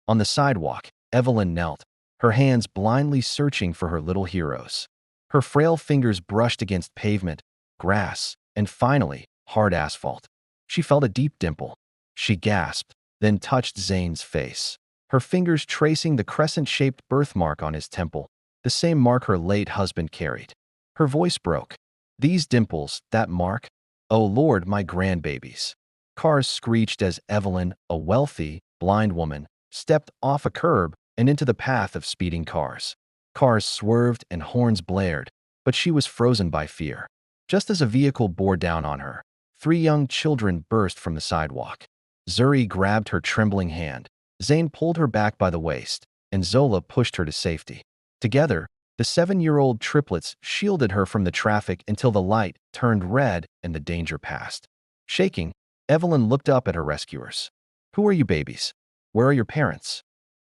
On the sidewalk, Evelyn knelt, her hands blindly searching for her little heroes. Her frail fingers brushed against pavement, grass, and finally, hard asphalt. She felt a deep dimple. She gasped, then touched Zane's face, her fingers tracing the crescent-shaped birthmark on his temple, the same mark her late husband carried. Her voice broke. These dimples, that mark? Oh Lord, my grandbabies. Cars screeched as Evelyn, a wealthy, blind woman, stepped off a curb and into the path of speeding cars. Cars swerved and horns blared, but she was frozen by fear. Just as a vehicle bore down on her, 3 young children burst from the sidewalk. Zuri grabbed her trembling hand, Zane pulled her back by the waist, and Zola pushed her to safety. Together, the 7-year-old triplets shielded her from the traffic until the light turned red and the danger passed. Shaking, Evelyn looked up at her rescuers. "Who are you babies? Where are your parents?"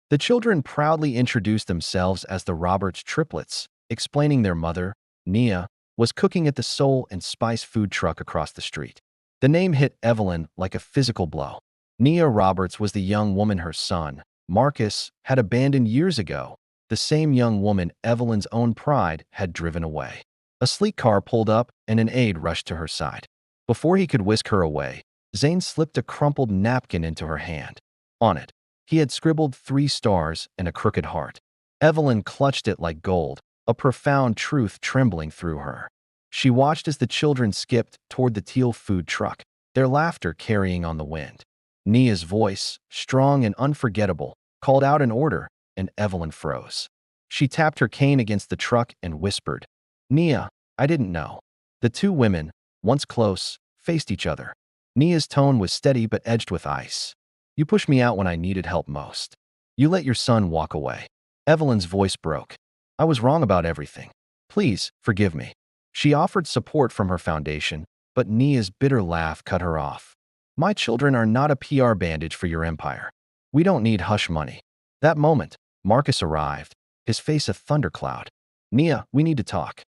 The children proudly introduced themselves as the Roberts triplets, explaining their mother, Nia, was cooking at the Soul and Spice food truck across the street. The name hit Evelyn like a physical blow. Nia Roberts was the young woman her son, Marcus, had abandoned years ago, the same young woman Evelyn's own pride had driven away. A sleek car pulled up and an aide rushed to her side. Before he could whisk her away, Zane slipped a crumpled napkin into her hand. On it, he had scribbled 3 stars and a crooked heart. Evelyn clutched it like gold, a profound truth trembling through her. She watched as the children skipped toward the teal food truck, their laughter carrying on the wind. Nia's voice, strong and unforgettable, called out an order, and Evelyn froze. She tapped her cane against the truck and whispered, "Nia, I didn't know." The 2 women, once close, faced each other. Nia's tone was steady but edged with ice. "You pushed me out when I needed help most. You let your son walk away." Evelyn's voice broke. "I was wrong about everything. Please, forgive me." She offered support from her foundation, but Nia's bitter laugh cut her off. "My children are not a PR bandage for your empire. We don't need hush money." That moment, Marcus arrived, his face a thundercloud. "Nia, we need to talk."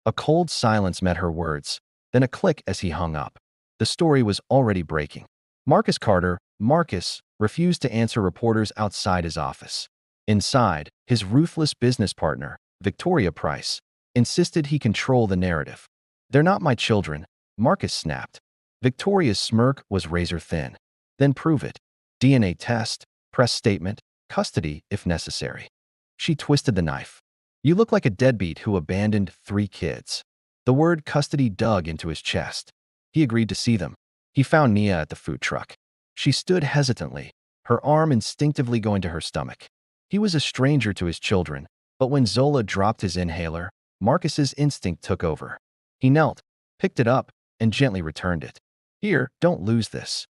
A cold silence met her words, then a click as he hung up. The story was already breaking. Marcus Carter, Marcus, refused to answer reporters outside his office. Inside, his ruthless business partner, Victoria Price, insisted he control the narrative. "They're not my children," Marcus snapped. Victoria's smirk was razor-thin. "Then prove it. DNA test, press statement, custody if necessary." She twisted the knife. "You look like a deadbeat who abandoned 3 kids." The word custody dug into his chest. He agreed to see them. He found Nia at the food truck. She stood hesitantly, her arm instinctively going to her stomach. He was a stranger to his children, but when Zola dropped his inhaler, Marcus's instinct took over. He knelt, picked it up, and gently returned it. "Here, don't lose this."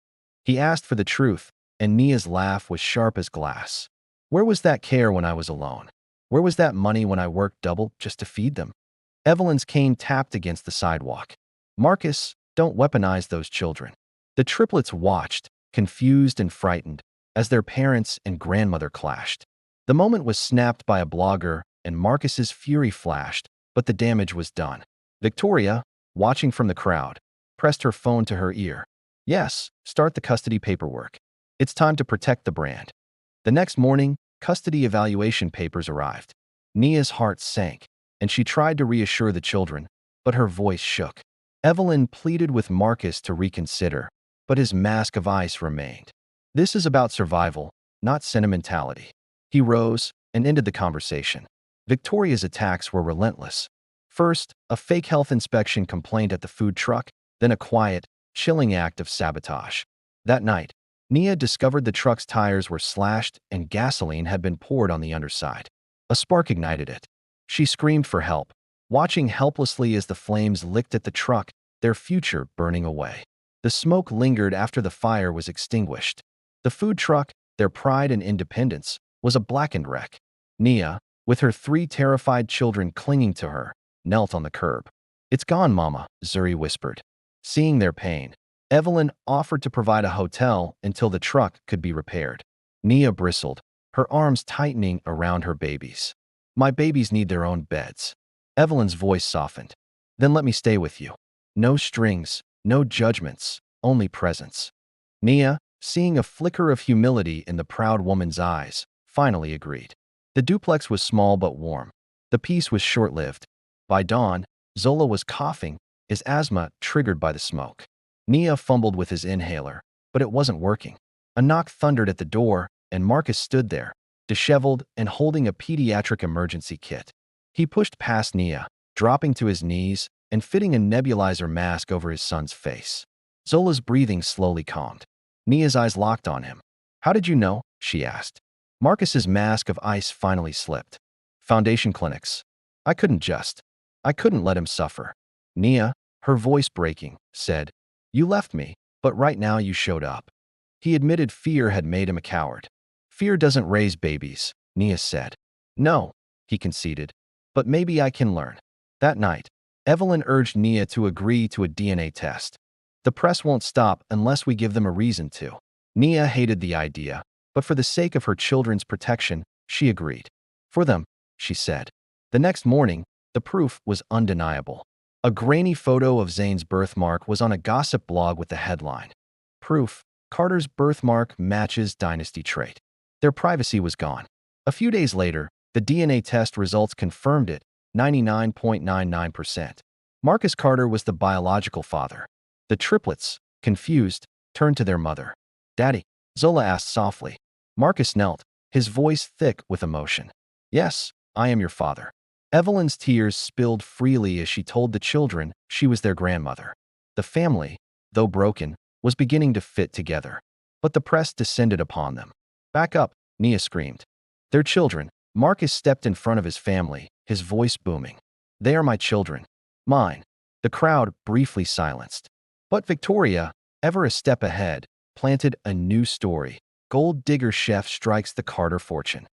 He asked for the truth, and Nia's laugh was sharp as glass. "Where was that care when I was alone? Where was that money when I worked double just to feed them?" Evelyn's cane tapped against the sidewalk. "Marcus, don't weaponize those children." The triplets watched, confused and frightened, as their parents and grandmother clashed. The moment was snapped by a blogger, and Marcus's fury flashed, but the damage was done. Victoria, watching from the crowd, pressed her phone to her ear. "Yes, start the custody paperwork. It's time to protect the brand." The next morning, custody evaluation papers arrived. Nia's heart sank, and she tried to reassure the children, but her voice shook. Evelyn pleaded with Marcus to reconsider, but his mask of ice remained. "This is about survival, not sentimentality." He rose and ended the conversation. Victoria's attacks were relentless. First, a fake health inspection complaint at the food truck, then a quiet, chilling act of sabotage. That night, Nia discovered the truck's tires were slashed and gasoline had been poured on the underside. A spark ignited it. She screamed for help, watching helplessly as the flames licked at the truck, their future burning away. The smoke lingered after the fire was extinguished. The food truck, their pride and independence, was a blackened wreck. Nia, with her 3 terrified children clinging to her, knelt on the curb. "It's gone, Mama," Zuri whispered. Seeing their pain, Evelyn offered to provide a hotel until the truck could be repaired. Nia bristled, her arms tightening around her babies. "My babies need their own beds." Evelyn's voice softened. "Then let me stay with you. No strings, no judgments, only presence." Nia, seeing a flicker of humility in the proud woman's eyes, finally agreed. The duplex was small but warm. The peace was short-lived. By dawn, Zola was coughing, his asthma triggered by the smoke. Nia fumbled with his inhaler, but it wasn't working. A knock thundered at the door, and Marcus stood there, disheveled and holding a pediatric emergency kit. He pushed past Nia, dropping to his knees and fitting a nebulizer mask over his son's face. Zola's breathing slowly calmed. Nia's eyes locked on him. "How did you know?" she asked. Marcus's mask of ice finally slipped. "Foundation clinics. I couldn't let him suffer." Nia, her voice breaking, said, "You left me, but right now you showed up." He admitted fear had made him a coward. "Fear doesn't raise babies," Nia said. "No," he conceded, "but maybe I can learn." That night, Evelyn urged Nia to agree to a DNA test. "The press won't stop unless we give them a reason to." Nia hated the idea, but for the sake of her children's protection, she agreed. "For them," she said. The next morning, the proof was undeniable. A grainy photo of Zane's birthmark was on a gossip blog with the headline, "Proof: Carter's birthmark matches dynasty trait." Their privacy was gone. A few days later, the DNA test results confirmed it, 99.99%. Marcus Carter was the biological father. The triplets, confused, turned to their mother. "Daddy?" Zola asked softly. Marcus knelt, his voice thick with emotion. "Yes, I am your father." Evelyn's tears spilled freely as she told the children she was their grandmother. The family, though broken, was beginning to fit together. But the press descended upon them. "Back up," Nia screamed. "Their children." Marcus stepped in front of his family, his voice booming. "They are my children. Mine." The crowd briefly silenced. But Victoria, ever a step ahead, planted a new story. Gold digger chef strikes the Carter fortune.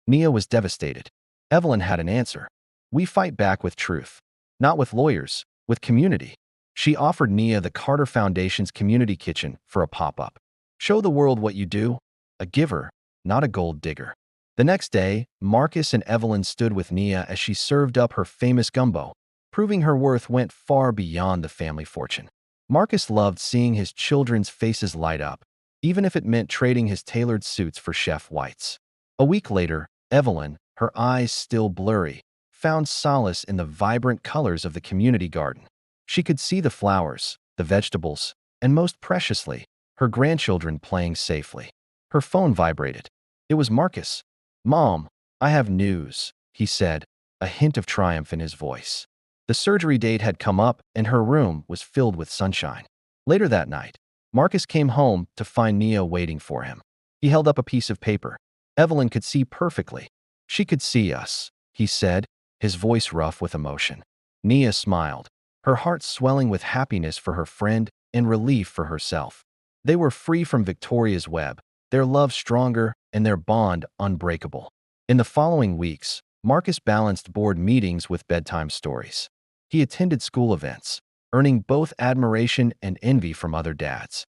Nia was devastated. Evelyn had an answer. "We fight back with truth. Not with lawyers, with community." She offered Nia the Carter Foundation's community kitchen for a pop-up. "Show the world what you do. A giver, not a gold digger." The next day, Marcus and Evelyn stood with Nia as she served up her famous gumbo, proving her worth went far beyond the family fortune. Marcus loved seeing his children's faces light up, even if it meant trading his tailored suits for Chef White's. A week later, Evelyn, her eyes still blurry, found solace in the vibrant colors of the community garden. She could see the flowers, the vegetables, and most preciously, her grandchildren playing safely. Her phone vibrated. It was Marcus. "Mom, I have news," he said, a hint of triumph in his voice. The surgery date had come up and her room was filled with sunshine. Later that night, Marcus came home to find Nia waiting for him. He held up a piece of paper. Evelyn could see perfectly. "She could see us," he said, his voice rough with emotion. Nia smiled, her heart swelling with happiness for her friend and relief for herself. They were free from Victoria's web, their love stronger and their bond unbreakable. In the following weeks, Marcus balanced board meetings with bedtime stories. He attended school events, earning both admiration and envy from other dads.